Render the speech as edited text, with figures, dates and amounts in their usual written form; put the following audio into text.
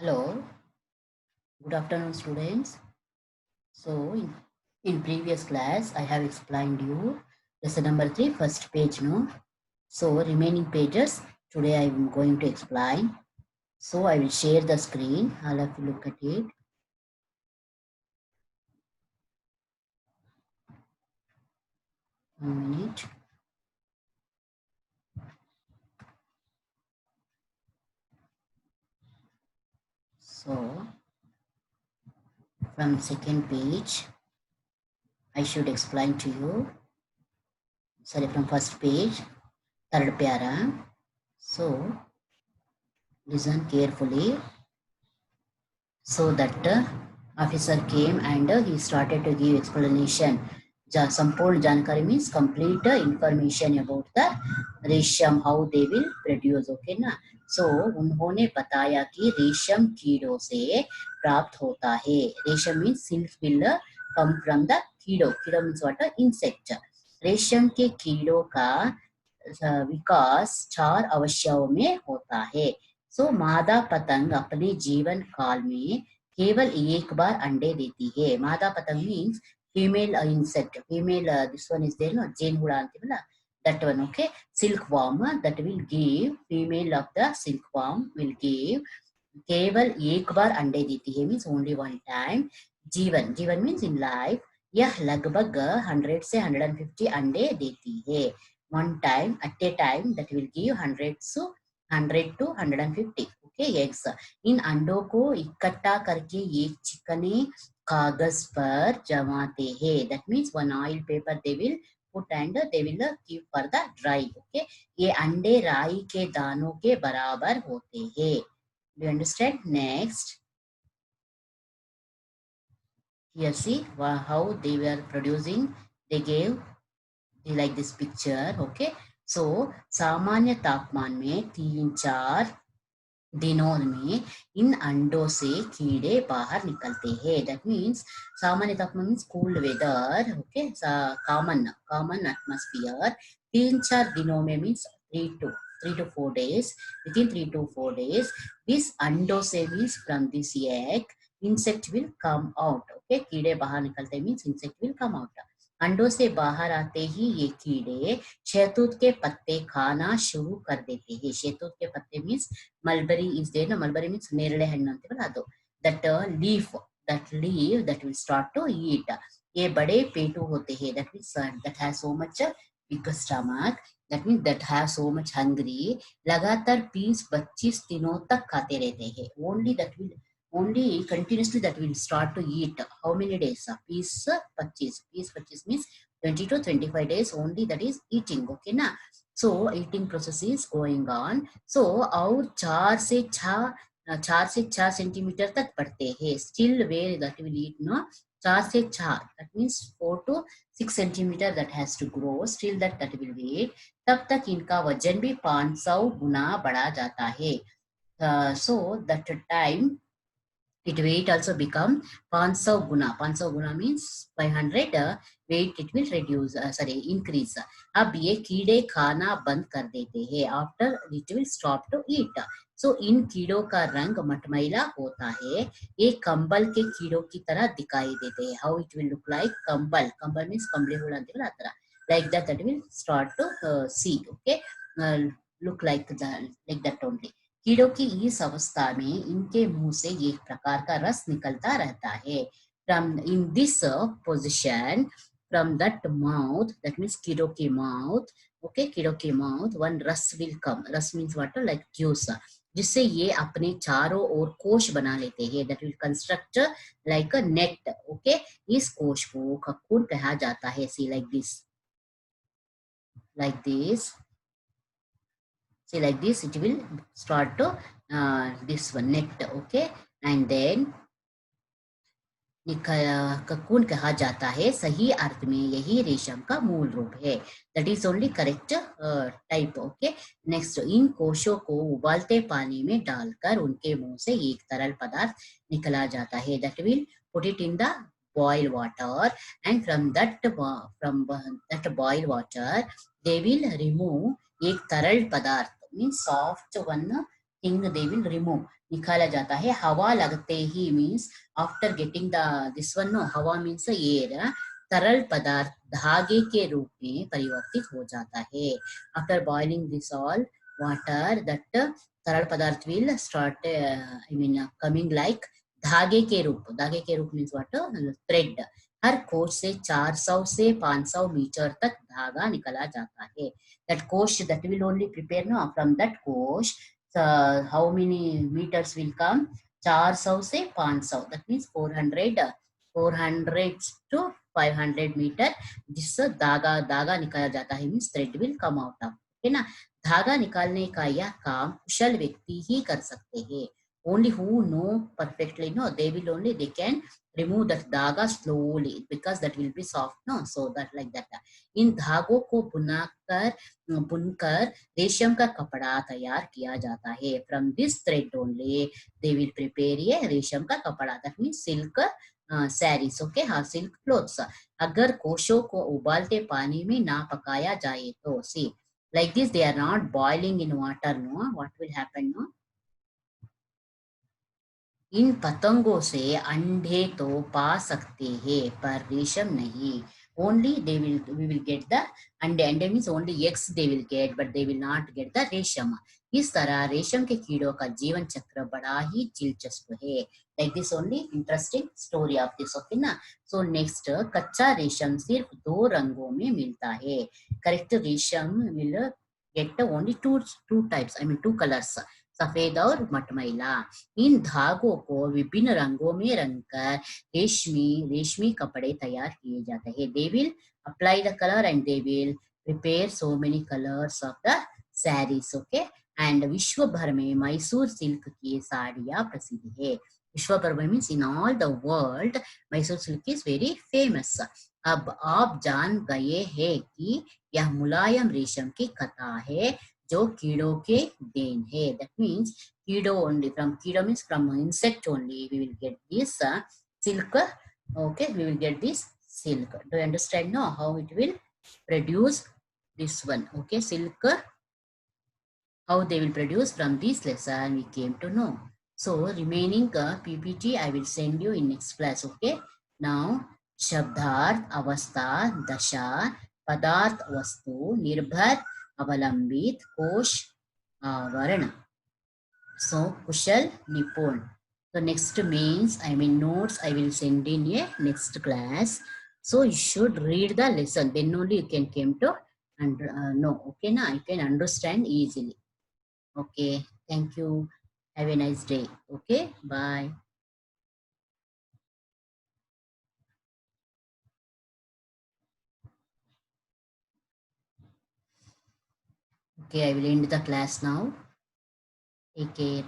Hello, good afternoon students. So in previous class I have explained you lesson number 3 first page no. So remaining pages today I am going to explain. So I will share the screen. I'll have to look at it. 1 minute. So from second page I should explain to you. Sorry, from first page, third para. So listen carefully. So that officer came and he started to give explanation. Sampurn Jankari means complete information about the रेशम, how they will produce. Okay ना. So उन्होंने बताया कि रेशम कीड़ों से प्राप्त होता है. रेशम means silk will come from the कीड़ों. कीड़ों means what? Insect. रेशम के कीड़ों का विकास 4 अवस्थाओं में होता है. सो मादा पतंग अपने जीवन काल में केवल एक बार अंडे देती है. मादा पतंग means female insect. Female, this one is there, no? Jane huda antivalla. That one, okay? Silkworm that will give, female of the silkworm will give केवल एक बार अंडे देती है मीन्स ओनली वन टाइम. जीवन, जीवन मीन्स इन लाइफ, यह लगभग 100 से 150 अंडे देती है. One time at a time that will give 100 to 150 okay eggs. इन अंडों को इकट्ठा करके एक चिकने कागज पर जमाते हैं. That means one oil paper they will put and they will keep for the dry. Okay, ये अंडे राई के दानों के बराबर होते हैं. Do you understand? Next, here see how they were producing. They gave like this picture. Okay, so सामान्य तापमान में 3-4 दिनों में इन अंडों से कीड़े बाहर निकलते हैं. दैट मीन्स सामान्य तापमान means cold weather. Okay, common atmosphere. 3-4 दिनों में means 3 to 4 days. Within 3 to 4 days, this अंडों से means from this egg, insect will come out. Okay, कीड़े बाहर निकलते means insect will come out. अंडों से बाहर आते ही ये कीड़े शहतूत के पत्ते खाना शुरू कर देते हैं. शहतूत के पत्ते means mulberry is there. No, mulberry means ನೇರಳೆ ಹಣ್ಣು ಅಂತೀವಲ್ಲ ಅದು. That leaf that will start to eat. ये बड़े पेटू होते हैं. That means that has so much big stomach. That means that has so much hungry. लगातार 20-25 दिनों तक खाते रहते हैं. Only continuously that will start to eat. How many days? Piece 25 means 20 to 25 days only, that is eating. Okay na. So eating process is going on. So और 4 से 6 centimetre तक बढ़ते हैं. Still where that will eat no. 4 से 6, that means 4 to 6 centimetre that has to grow. Still that will eat. तब तक इनका वजन भी 500 गुना बढ़ा जाता है. So that time it weight also become 500 guna. 500 guna means 500 weight it will reduce, increase. अब ये कीड़े खाना बंद कर देते हैं. After it will stop to eat. So इन कीड़ों का रंग मटमैला होता है. ये कंबल के कीड़ों की तरह दिखाई देते हैं. How it will look like? कंबल, कंबल means कंबले हुआ तरह. Like that will start to see. Okay, look like that only. कीड़ों की इस अवस्था में इनके मुंह से एक प्रकार का रस निकलता रहता है. From in this position, from that mouth, that means कीड़ों के mouth. Okay, कीड़ों के mouth, one रस will come. रस means what? Like juice. जिससे ये अपने चारों ओर कोश बना लेते हैं. That will construct like a net. Okay, इस कोश को ककून कहा जाता है. See like this. Like this. See like this, it will start to this one net. Okay, and then cocoon कहा जाता है. सही अर्थ में यही रेशम का मूल रूप है. That is only correct type. Okay, next, इन कोशों को उबालते पानी में डालकर उनके मुंह से एक तरल पदार्थ निकला जाता है. That will put it in the boil water, and from that boil water they will remove एक तरल पदार्थ means soft one thing they will remove. निकाला जाता है. हवा लगते ही means after getting the this one, no, हवा means air. तरल पदार्थ धागे के रूप में परिवर्तित हो जाता है. After boiling this all water, that तरल पदार्थ will start coming like धागे के रूप. धागे के रूप means what? Thread. हर कोश से 400 से 500 मीटर तक धागा निकला जाता है. That कोश that will only prepare, no, from that कोश how many meters will come? 400 से 500, that means 400 to 500 मीटर. जिससे धागा निकाला जाता है means thread will come out of, है ना. धागा निकालने का यह काम कुशल व्यक्ति ही कर सकते हैं. Only who know perfectly, no, they will only, they can remove that धागा slowly because that will be soft, no, so that like that. इन धागों को बुनकर रेशम का कपड़ा तैयार किया जाता है. From this thread only they will prepare ये रेशम का कपड़ा. That means silk sarees, okay, हाँ, silk clothes. अगर कोशों को उबालते पानी में ना पकाया जाए तो, see, like this they are not boiling in water, no, what will happen, no? इन पतंगों से अंडे तो पा सकते हैं पर रेशम नहीं. Only we will get the अंडे means only eggs they will get, but they will not get the रेशम. इस तरह रेशम के कीड़ों का जीवन चक्र बड़ा ही दिलचस्प है. Like this only interesting story of this, okay ना. So next, कच्चा रेशम सिर्फ 2 रंगों में मिलता है. Correct, रेशम will get only two types, I mean 2 colors, सफेद और मटमैला. इन धागों को विभिन्न रंगों में रंगकर रेशमी कपड़े तैयार किए जाते हैं. They will apply the color and they will prepare so many colors of the sarees, okay. And विश्व भर में मैसूर सिल्क की साड़ियां प्रसिद्ध है. विश्व भर में means in all the world Mysore silk is very famous. अब आप जान गए हैं कि यह मुलायम रेशम की कथा है जो कीड़ों के देन है. That means कीड़ो only, from कीड़ो means from insect only we will get this silk, okay, we will get this silk. Do you understand now how it will produce this one, okay, silk, how they will produce? From this lesson we came to know. So remaining PPT I will send you in next class, okay. Now शब्दार्थ, अवस्था, दशा, पदार्थ, वस्तु, निर्भर, अवलंबित, कोश, वर्ण. So कुशल, निपुण. So next means, I mean notes I will send in a next class. So you should read the lesson, then only you can come to and know, okay na, you can understand easily. Okay, thank you. Have a nice day. Okay, bye. Okay, I will end the class now. Take care.